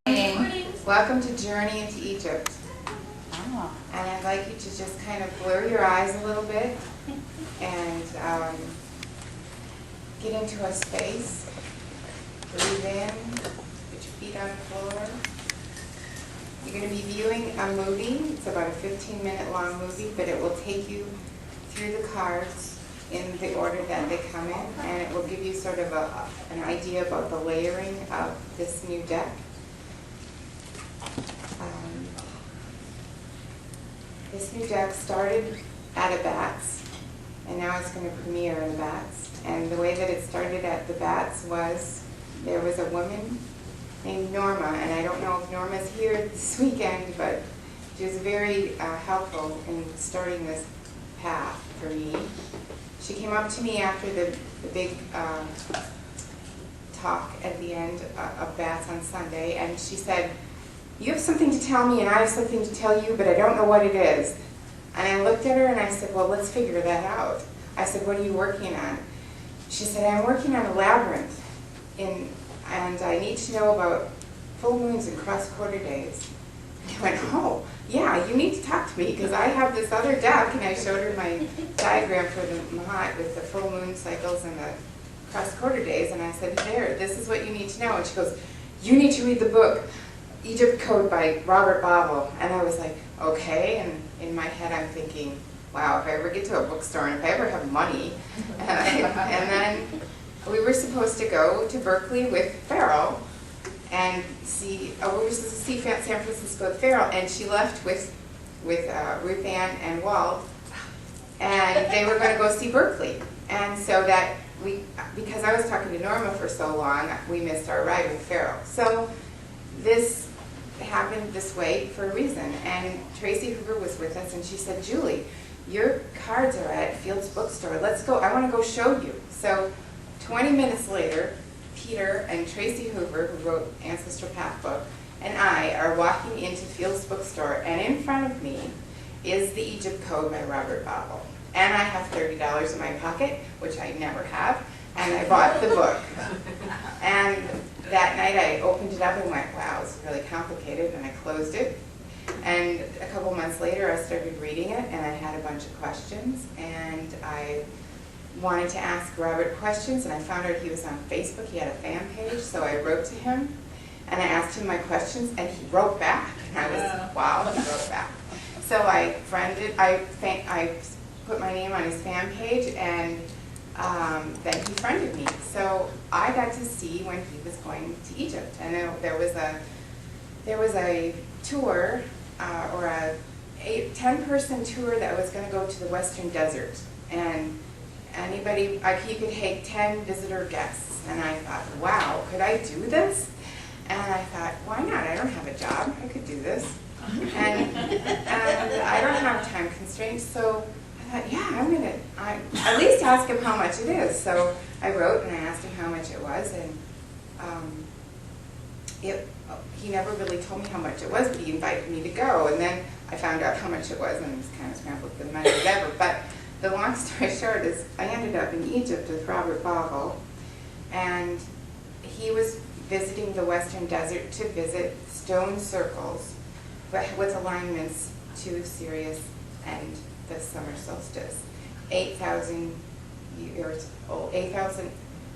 Morning. Welcome to Journey into Egypt. Oh. And I'd like you to just kind of blur your eyes a little bit and get into a space. Breathe in, put your feet on the floor. You're going to be viewing a movie. It's about a 15-minute long movie, but it will take you through the cards in the order that they come in, and it will give you sort of an idea about the layering of this new deck. This new deck started at a BATS, and now it's going to premiere in the BATS. And the way that it started at the BATS was there was a woman named Norma, and I don't know if Norma's here this weekend, but she was very helpful in starting this path for me. She came up to me after the big talk at the end of BATS on Sunday, and she said, "You have something to tell me and I have something to tell you, but I don't know what it is." And I looked at her and I said, "Well, let's figure that out." I said, "What are you working on?" She said, "I'm working on a labyrinth, and I need to know about full moons and cross-quarter days." And I went, "Oh, yeah, you need to talk to me because I have this other deck," and I showed her my diagram for the Mahat with the full moon cycles and the cross-quarter days, and I said, "There, this is what you need to know." And she goes, "You need to read the book, Egypt Code by Robert Bobble." And I was like, okay, and in my head I'm thinking, wow, if I ever get to a bookstore and if I ever have money. And then we were supposed to go to Berkeley with Farrell and see, we were supposed to see San Francisco with Farrell, and she left with Ruth Ann and Walt, and they were going to go see Berkeley. And so that because I was talking to Norma for so long, we missed our ride with Farrell. So this happened this way for a reason, and Tracy Hoover was with us, and she said, "Julie, your cards are at Field's bookstore. Let's go. I want to go show you." So 20 minutes later, Peter and Tracy Hoover, who wrote Ancestral Path book, and I are walking into Field's bookstore, and in front of me is the Egypt Code by Robert Bobble. And I have $30 in my pocket, which I never have, and I bought the book. And that night I opened it up and went, wow, it's really complicated, and I closed it. And a couple months later I started reading it, and I had a bunch of questions, and I wanted to ask Robert questions, and I found out he was on Facebook. He had a fan page, so I wrote to him, and I asked him my questions, and he wrote back. And I was, wow, he wrote back. So I put my name on his fan page, and then he friended me. So I got to see when he was going to Egypt, and there was a tour, or a 10-person tour that was going to go to the Western Desert, and you could take 10 visitor guests. And I thought, wow, could I do this? And I thought, why not? I don't have a job. I could do this, and I don't have time constraints, so I thought, yeah, I'm going to at least ask him how much it is. So I wrote and I asked him how much it was, and he never really told me how much it was, but he invited me to go. And then I found out how much it was, and I was kind of scrambled for the money, whatever. But the long story short is I ended up in Egypt with Robert Bobble, and he was visiting the Western Desert to visit stone circles with alignments to Sirius and the summer solstice, 8,000 years old, 8,000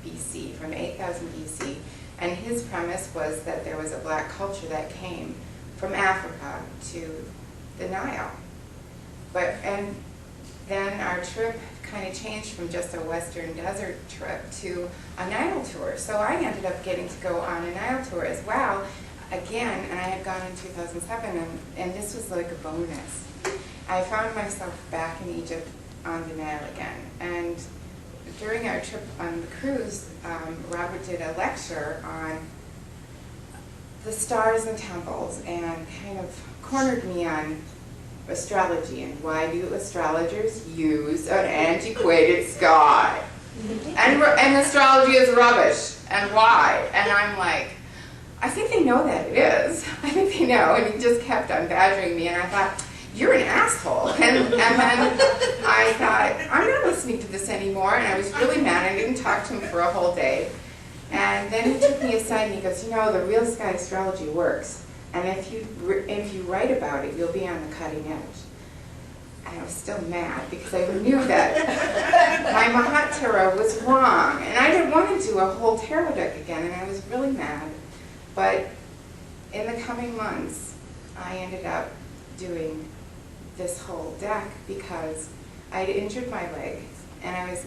BC, from 8,000 BC. And his premise was that there was a black culture that came from Africa to the Nile. And then our trip kind of changed from just a Western Desert trip to a Nile tour. So I ended up getting to go on a Nile tour as well, again, and I had gone in 2007, and this was like a bonus. I found myself back in Egypt on the Nile again, and during our trip on the cruise, Robert did a lecture on the stars and temples, and kind of cornered me on astrology and why do astrologers use an antiquated sky, and astrology is rubbish, and why? And I'm like, I think they know that it is. I think they know. And he just kept on badgering me, and I thought, you're an asshole. And then I thought, I'm not listening to this anymore, and I was really mad. I didn't talk to him for a whole day. And then he took me aside and he goes, you know, the real sky astrology works. And if you write about it, you'll be on the cutting edge. And I was still mad because I knew that my Mahat Tarot was wrong. And I didn't want to do a whole tarot deck again, and I was really mad. But in the coming months, I ended up doing this whole deck because I had injured my leg, and I was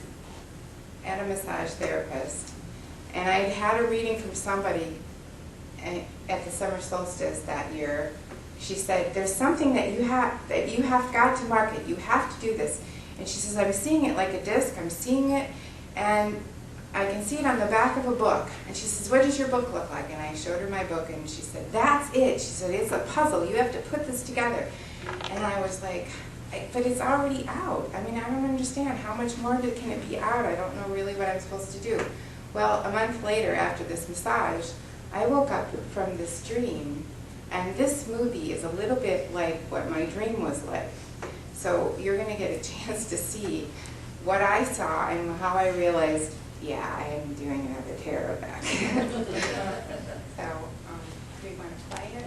at a massage therapist. And I had a reading from somebody at the summer solstice that year. She said, there's something that you have got to market. You have to do this. And she says, I'm seeing it like a disc. I'm seeing it, and I can see it on the back of a book. And she says, what does your book look like? And I showed her my book, and she said, that's it. She said, it's a puzzle. You have to put this together. And I was like, but it's already out. I mean, I don't understand. How much more can it be out? I don't know really what I'm supposed to do. Well, a month later, after this massage, I woke up from this dream. And this movie is a little bit like what my dream was like. So you're going to get a chance to see what I saw and how I realized, yeah, I am doing another tarot deck. So, do you want to play it?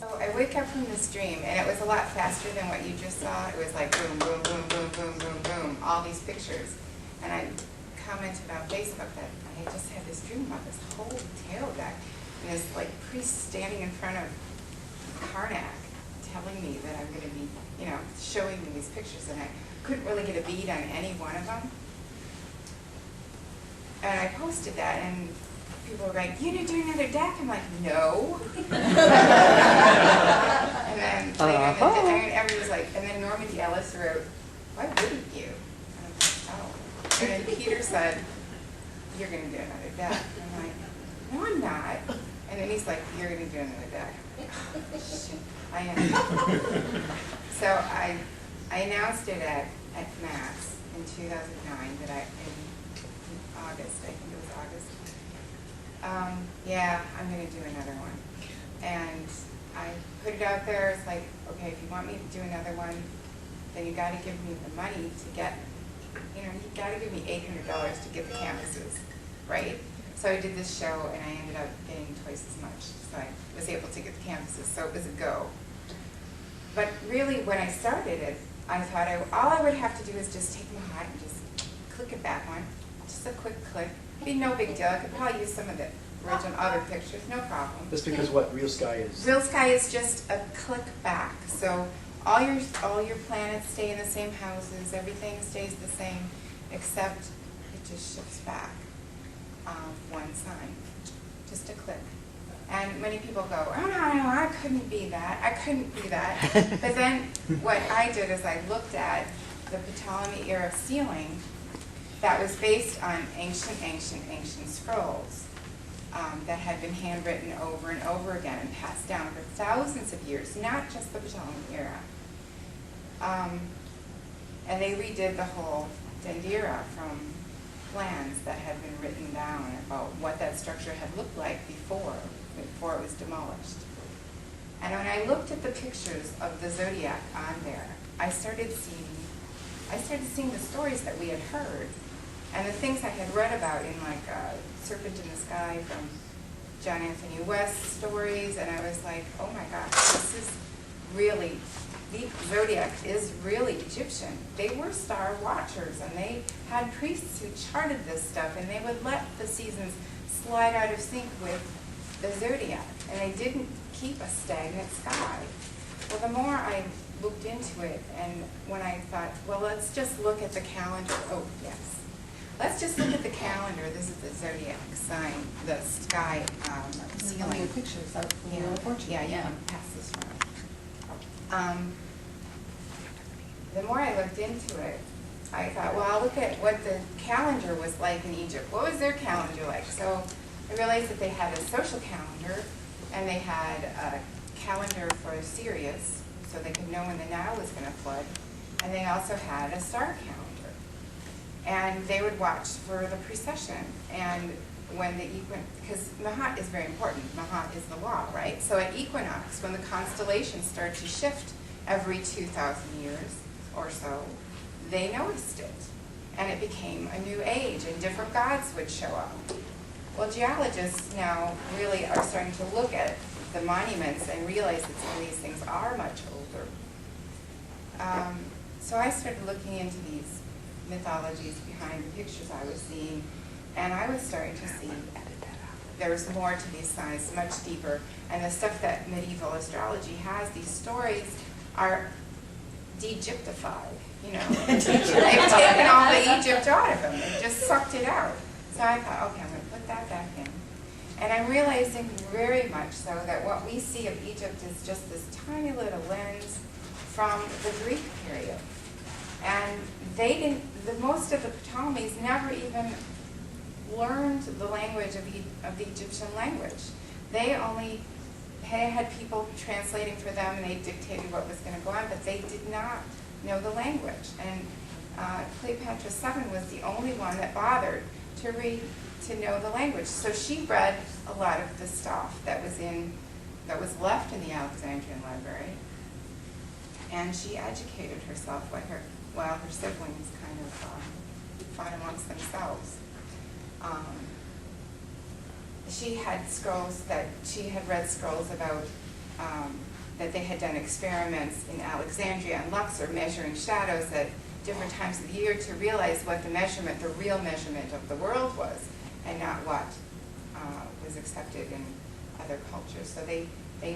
So I wake up from this dream, and it was a lot faster than what you just saw. It was like boom, boom, boom, boom, boom, boom, boom, all these pictures. And I commented on Facebook that I just had this dream about this whole tarot deck, and this like priest standing in front of Karnak telling me that I'm going to be, showing me these pictures, and I couldn't really get a bead on any one of them. And I posted that, and people were like, "You need to do another deck?" I'm like, "No." And then later in the day, everybody was like, and then Normandy Ellis wrote, "Why wouldn't you?" And I'm like, "Oh." And then Peter said, "You're going to do another deck." And I'm like, "No, I'm not." And then he's like, "You're going to do another deck." Oh, shit, I am. So I announced it at Mass in 2009 that in August Yeah, I'm going to do another one. And I put it out there. It's like, okay, if you want me to do another one, then you got to give me the money to get, you got to give me $800 to get the canvases, right? So I did this show, and I ended up getting twice as much. So I was able to get the canvases, so it was a go. But really, when I started it, I thought all I would have to do is just take my hat and just click it back one. Just a quick click. It'd be no big deal. I could probably use some of the original other pictures, no problem. That's because what Real Sky is? Real Sky is just a click back. So all your planets stay in the same houses. Everything stays the same, except it just shifts back one sign. Just a click. And many people go, oh, no, I couldn't be that. I couldn't be that. But then what I did is I looked at the Ptolemy era sealing that was based on ancient scrolls that had been handwritten over and over again and passed down for thousands of years, not just the Ptolemy era. And they redid the whole Dendera from plans that had been written down about what that structure had looked like before it was demolished. And when I looked at the pictures of the zodiac on there, I started seeing the stories that we had heard and the things I had read about in like Serpent in the Sky from John Anthony West's stories, and I was like, oh my gosh, this is really, the zodiac is really Egyptian. They were star watchers, and they had priests who charted this stuff, and they would let the seasons slide out of sync with the zodiac, and they didn't keep a stagnant sky. Well, the more I looked into it, and when I thought, well, let's just look at the calendar. Oh, yes. Let's just look at the calendar. This is the zodiac sign, the sky ceiling. Pictures of the Yeah, fortune. yeah, you can pass this around. The more I looked into it, I thought, well, I'll look at what the calendar was like in Egypt. What was their calendar like? So I realized that they had a social calendar, and they had a calendar for Sirius, so they could know when the Nile was going to flood, and they also had a star calendar. And they would watch for the precession, and when the because Mahat is very important. Mahat is the law, right? So at equinox, when the constellations start to shift every 2,000 years or so, they noticed it, and it became a new age, and different gods would show up. Well, geologists now really are starting to look at the monuments and realize that some of these things are much older. So I started looking into these mythologies behind the pictures I was seeing, and I was starting to see there was more to these signs, much deeper. And the stuff that medieval astrology has, these stories are de-Egyptified, you know. They've taken all the Egypt out of them. They've just sucked it out. So I thought, okay, I'm going to put that back in. And I'm realizing very much so that what we see of Egypt is just this tiny little lens from the Greek period. And they didn't, most of the Ptolemies never even learned the language of the Egyptian language. They only had people translating for them, and they dictated what was going to go on, but they did not know the language. And Cleopatra VII was the only one that bothered to know the language. So she read a lot of the stuff that was left in the Alexandrian library, and she educated herself while her siblings kind of fought amongst themselves. She had read scrolls about that they had done experiments in Alexandria and Luxor measuring shadows at different times of the year to realize what the real measurement of the world was, and not what was accepted in other cultures. So they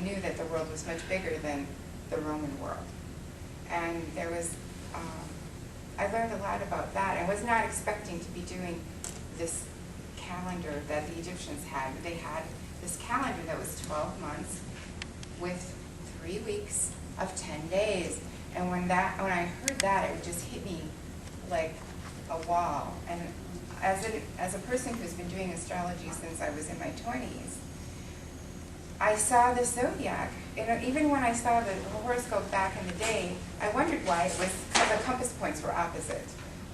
knew that the world was much bigger than the Roman world. And there was, I learned a lot about that. I was not expecting to be doing this calendar that the Egyptians had. They had this calendar that was 12 months with 3 weeks of 10 days. And when I heard that, it just hit me like a wall. And as a person who's been doing astrology since I was in my 20s, I saw the zodiac. Even when I saw the horoscope back in the day, I wondered why it was, because the compass points were opposite,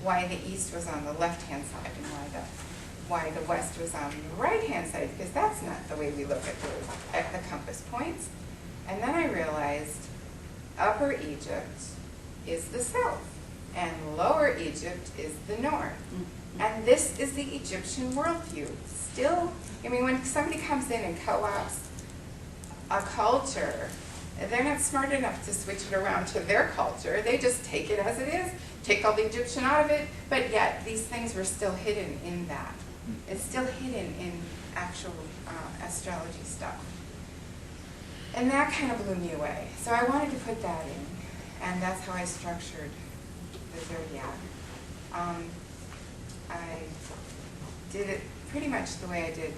why the east was on the left-hand side and why the why the west was on the right-hand side, because that's not the way we look at the compass points. And then I realized Upper Egypt is the south, and Lower Egypt is the north. And this is the Egyptian worldview. Still, I mean, when somebody comes in and co-ops a culture, they're not smart enough to switch it around to their culture. They just take it as it is, take all the Egyptian out of it, but yet these things were still hidden in that. It's still hidden in actual astrology stuff. And that kind of blew me away. So I wanted to put that in, and that's how I structured the zodiac. I did it pretty much the way I did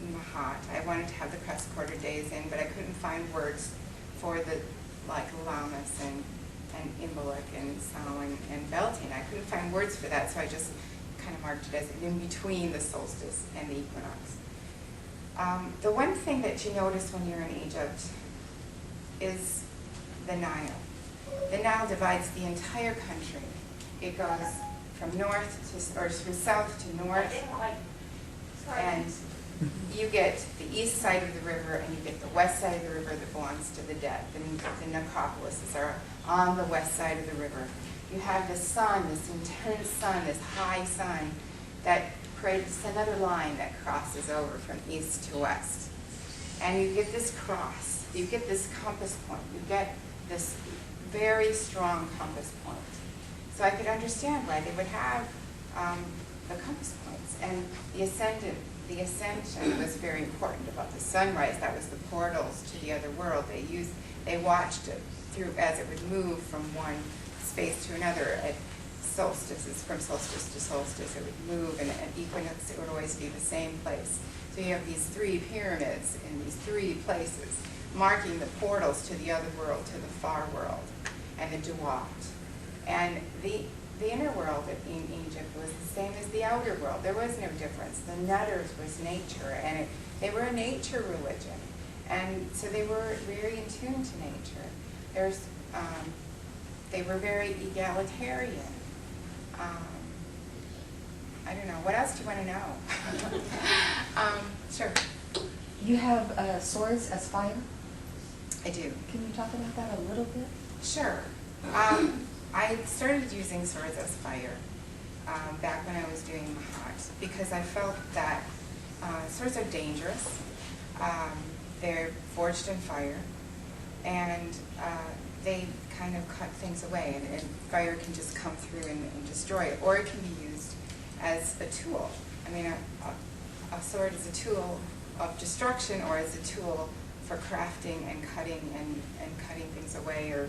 Mahat. I wanted to have the crest quarter days in, but I couldn't find words for the, like, Lammas and Imbolc and Samhain and Beltane. I couldn't find words for that, so I just kind of marked it as in between the solstice and the equinox. The one thing that you notice when you're in Egypt is the Nile. The Nile divides the entire country. It goes from north to, or from south to north, and you get the east side of the river and you get the west side of the river that belongs to the dead. The necropolises are on the west side of the river. You have the sun, this intense sun, this high sun that creates another line that crosses over from east to west. And you get this cross, you get this compass point, you get this very strong compass point. So I could understand why they would have the compass points. And the ascension was very important about the sunrise. That was the portals to the other world. They watched it through as it would move from one space to another. At solstices, from solstice to solstice, it would move, and at equinox, it would always be the same place. So you have these three pyramids in these three places, marking the portals to the other world, to the far world, and the Duat. And the inner world in Egypt was the same as the outer world. There was no difference. The Nutters was nature, and they were a nature religion. And so they were very in tune to nature. They were very egalitarian. I don't know. What else do you want to know? Sure. You have swords as fire? I do. Can you talk about that a little bit? Sure. I started using swords as fire back when I was doing Mahat, because I felt that swords are dangerous. They're forged in fire, and they kind of cut things away, and fire can just come through and destroy it, or it can be used as a tool. I mean, a sword is a tool of destruction, or as a tool for crafting and cutting things away, or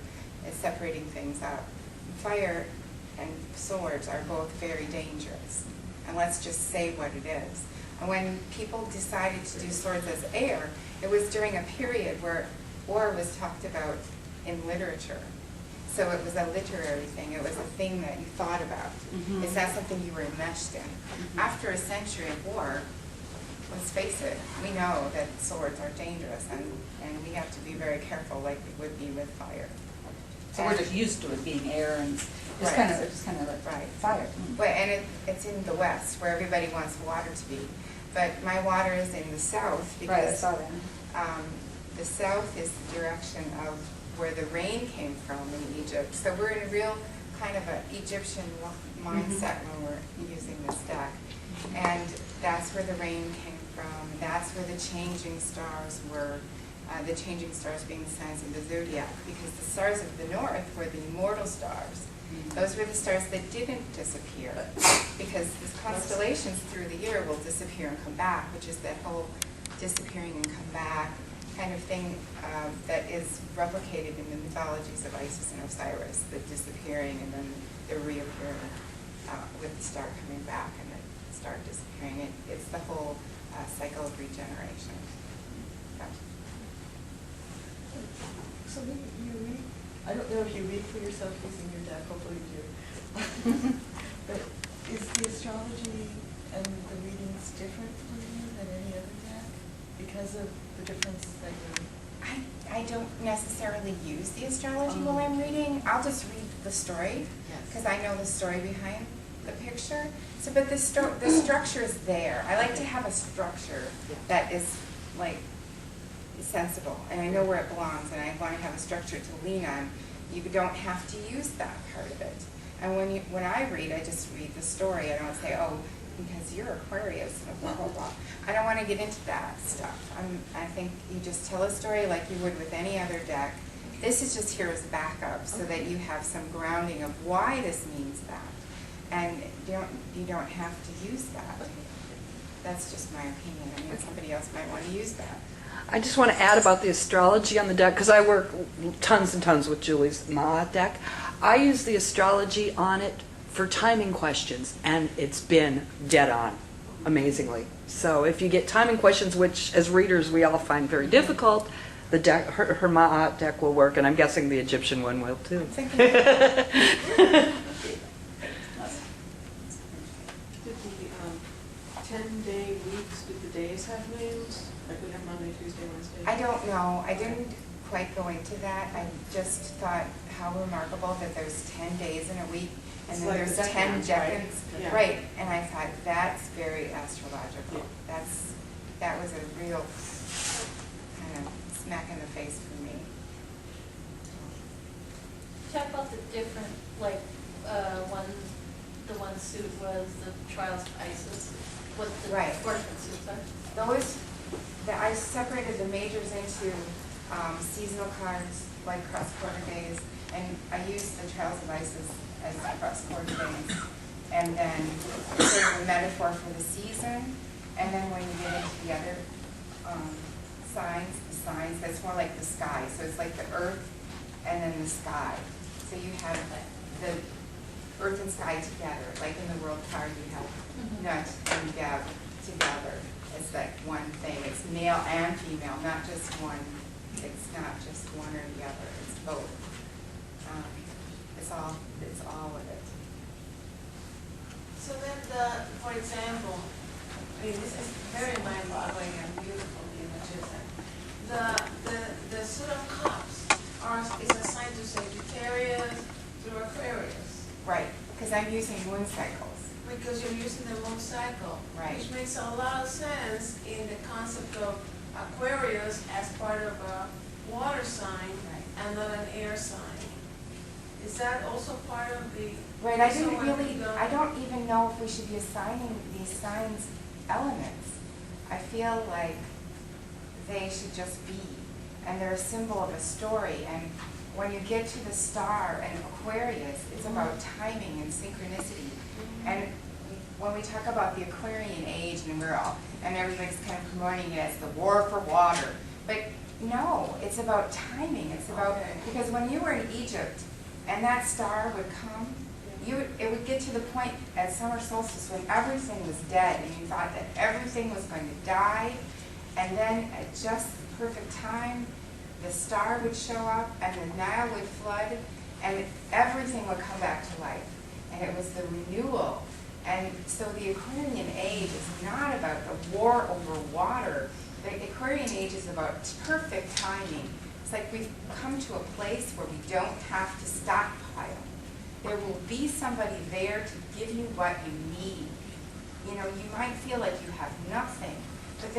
separating things up. Fire and swords are both very dangerous, and let's just say what it is. And when people decided to do swords as air, it was during a period where war was talked about in literature. So it was a literary thing. It was a thing that you thought about. Mm-hmm. It's not something you were enmeshed in. Mm-hmm. After a century of war, let's face it, we know that swords are dangerous, and we have to be very careful, like we would be with fire. So we're just used to it being air and just Right. kind of like Right. fire. Well, and it's in the west, where everybody wants water to be. But my water is in the south, Right, I because saw that. the south is the direction of where the rain came from in Egypt. So we're in a real kind of an Egyptian mindset when we're using this deck. And that's where the rain came from. That's where the changing stars were. The changing stars being the signs of the zodiac, because the stars of the north were the immortal stars. Those were the stars that didn't disappear, because these constellations through the year will disappear and come back, which is that whole disappearing and come back kind of thing that is replicated in the mythologies of Isis and Osiris, the disappearing and then the reappearing with the star coming back and the star disappearing. It's the whole cycle of regeneration. So you read, I don't know if you read for yourself using your deck, hopefully you do. But is the astrology and the readings different for you than any other deck because of the difference that you... I don't necessarily use the astrology while I'm reading. I'll just read the story, because I know the story behind the picture. So, but the structure is there. I like to have a structure that is like sensible, and I know where it belongs, and I want to have a structure to lean on. You don't have to use that part of it. And when I read, I just read the story. I don't say, oh, because you're Aquarius, blah, blah, blah. I don't want to get into that stuff. I think you just tell a story like you would with any other deck. This is just here as backup so that you have some grounding of why this means that. And you don't have to use that. That's just my opinion. I mean, somebody else might want to use that. I just want to add about the astrology on the deck, because I work tons and tons with Julie's Ma'at deck. I use the astrology on it for timing questions, and it's been dead on, amazingly. So if you get timing questions, which as readers we all find very difficult, the deck, her Ma'at deck will work, and I'm guessing the Egyptian one will too. Did the 10-day weeks, did the days have names? Like we have Monday, Tuesday, Wednesday? I don't know. I didn't quite go into that. I just thought how remarkable that there's 10 days in a week, and It's then like there's the 10 decans, decans. right? Yeah. Right, and I thought that's very astrological. Yeah. That was a real kind of smack in the face for me. Talk about the different, like, the one suit was the Trials of Isis, what the Right. portrait suits are. I separated the majors into seasonal cards, like cross-quarter days, and I used the Trials of Isis as cross-quarter days. And then sort of a metaphor for the season, and then when you get into the other signs, that's more like the sky. So it's like the earth and then the sky. So you have the earth and sky together, like in the world card you have Nut and Geb together. It's like one thing. It's male and female, not just one. It's not just one or the other. It's both. It's all of it. So then for example, I mean, this is very mind-boggling and beautiful images. The suit of cups is assigned to Sagittarius through Aquarius. Right, because I'm using moon cycles. Because you're using the moon cycle. Right. Which makes a lot of sense in the concept of Aquarius as part of a water sign and not an air sign. Is that also part of the... Right, I don't even know if we should be assigning these signs elements. I feel like they should just be, and they're a symbol of a story. And when you get to the star and Aquarius, it's about timing and synchronicity. And when we talk about the Aquarian age, and everybody's kind of promoting it as the war for water, but no, it's about timing. It's about, because when you were in Egypt and that star would come, it would get to the point at summer solstice when everything was dead and you thought that everything was going to die, and then at just the perfect time, the star would show up and the Nile would flood and everything would come back to life. And it was the renewal. And so the Aquarian age is not about the war over water. The Aquarian age is about perfect timing. It's like we've come to a place where we don't have to stockpile. There will be somebody there to give you what you need. You know, you might feel like you have nothing, but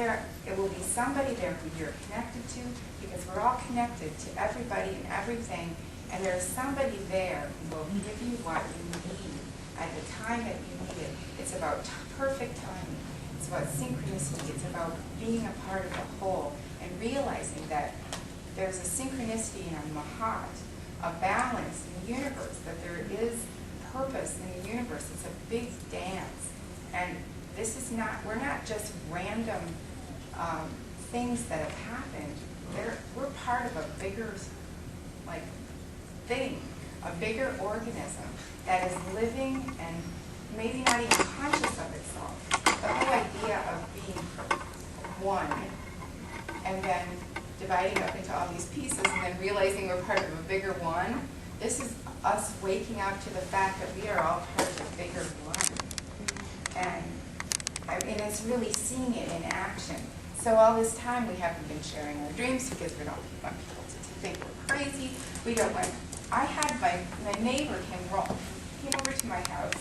it will be somebody there who you're connected to, because we're all connected to everybody and everything, and there's somebody there who will give you what you need at the time that you need it. It's about perfect timing. It's about synchronicity. It's about being a part of the whole and realizing that there's a synchronicity in a Mahat, a balance in the universe, that there is purpose in the universe. It's a big dance. And this is not, we're not just random things that have happened. We're part of a bigger thing, a bigger organism that is living and maybe not even conscious of itself. The whole idea of being one and then dividing up into all these pieces and then realizing we're part of a bigger one, this is us waking up to the fact that we are all part of a bigger one. And it's really seeing it in action. So all this time we haven't been sharing our dreams because we don't want people to think we're crazy. We don't want. I had my neighbor came over to my house,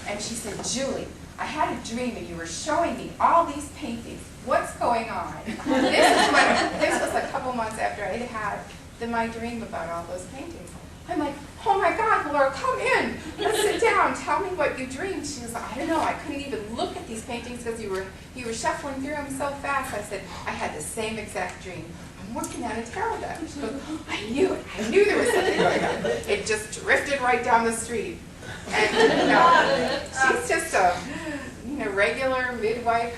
And she said, Julie, I had a dream and you were showing me all these paintings. What's going on? This was a couple months after I had my dream about all those paintings. I'm like, oh my God, Laura, come in. Let's sit down. Tell me what you dreamed. She was like, I don't know. I couldn't even look at these paintings because you were shuffling through them so fast. I said, I had the same exact dream. I'm working on a tarot deck. She goes, I knew it. I knew there was something going on. It just drifted right down the street. And she's just a regular midwife,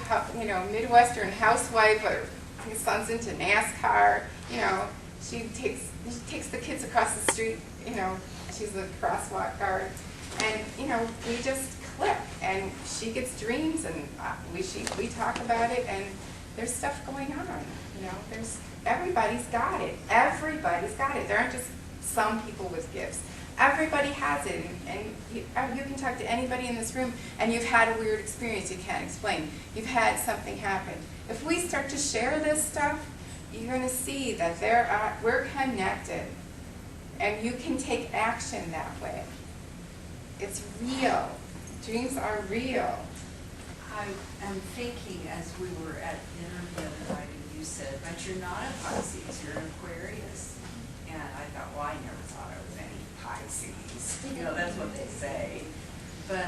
Midwestern housewife. Her son's into NASCAR. She takes the kids across the street. She's a crosswalk guard, and we just click. And she gets dreams, and we talk about it, and there's stuff going on. Everybody's got it. Everybody's got it. There aren't just some people with gifts. Everybody has it, and you can talk to anybody in this room, and you've had a weird experience you can't explain. You've had something happen. If we start to share this stuff, you're going to see that we're connected, and you can take action that way. It's real. Dreams are real. I am thinking, as we were at dinner the other night, and you said, but you're not a Pisces, you're an Aquarius. And I thought, well, I never thought I was any Pisces. That's what they say. But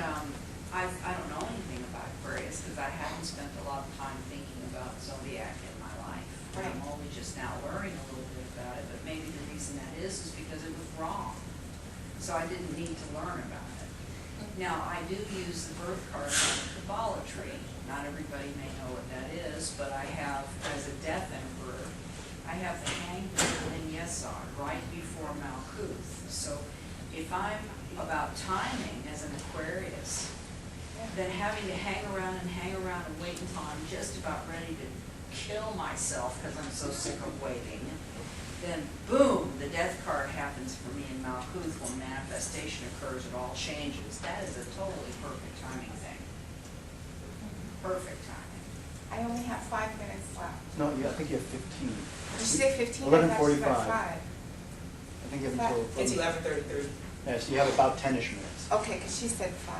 I don't know anything about Aquarius because I haven't spent a lot of time thinking about zodiac in my life. Right. I'm only just now learning a little bit about it, but maybe the reason that is because it was wrong. So I didn't need to learn about it. Now, I do use the birth card on the Kabbalah tree. Not everybody may know what that is, but I have, as a death emperor, I have the Hanged in Yesod right before Malkuth. So if I'm about timing as an Aquarius, then having to hang around and wait until I'm just about ready to kill myself because I'm so sick of waiting, then boom, the death card happens for me in Malkuth when manifestation occurs, it all changes. That is a totally perfect timing thing. Perfect timing. I only have 5 minutes left. No, I think you have 15. Did you say 15? 11:45. I 5. I think you have until... It's 11:33. Yes, you have about 10-ish minutes. Okay, because she said 5.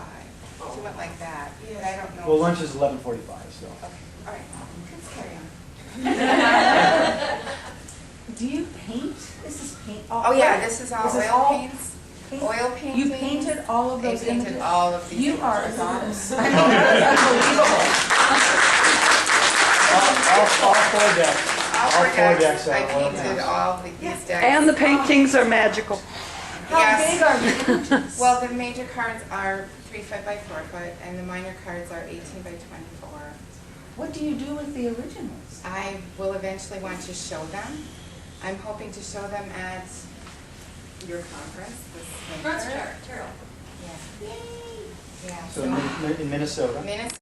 She went like that. But I don't know. Well, lunch is 11:45, so... Okay, all right. Let's carry on. Do you paint? This is paint. Oh yeah, this is all oil paints. Paint? Oil paintings. You painted all of those I painted images? all of these You images. are a goddess. I mean, that's unbelievable. All four decks. All four four decks decks. I are oil painted paints. all these decks. And the paintings are magical. How Yes. big are the images? Well, the major cards are 3 foot by 4 foot, and the minor cards are 18 by 24. What do you do with the originals? I will eventually want to show them. I'm hoping to show them at your conference this winter. Tarot. Yeah. Yeah. So in Minnesota. Minnesota.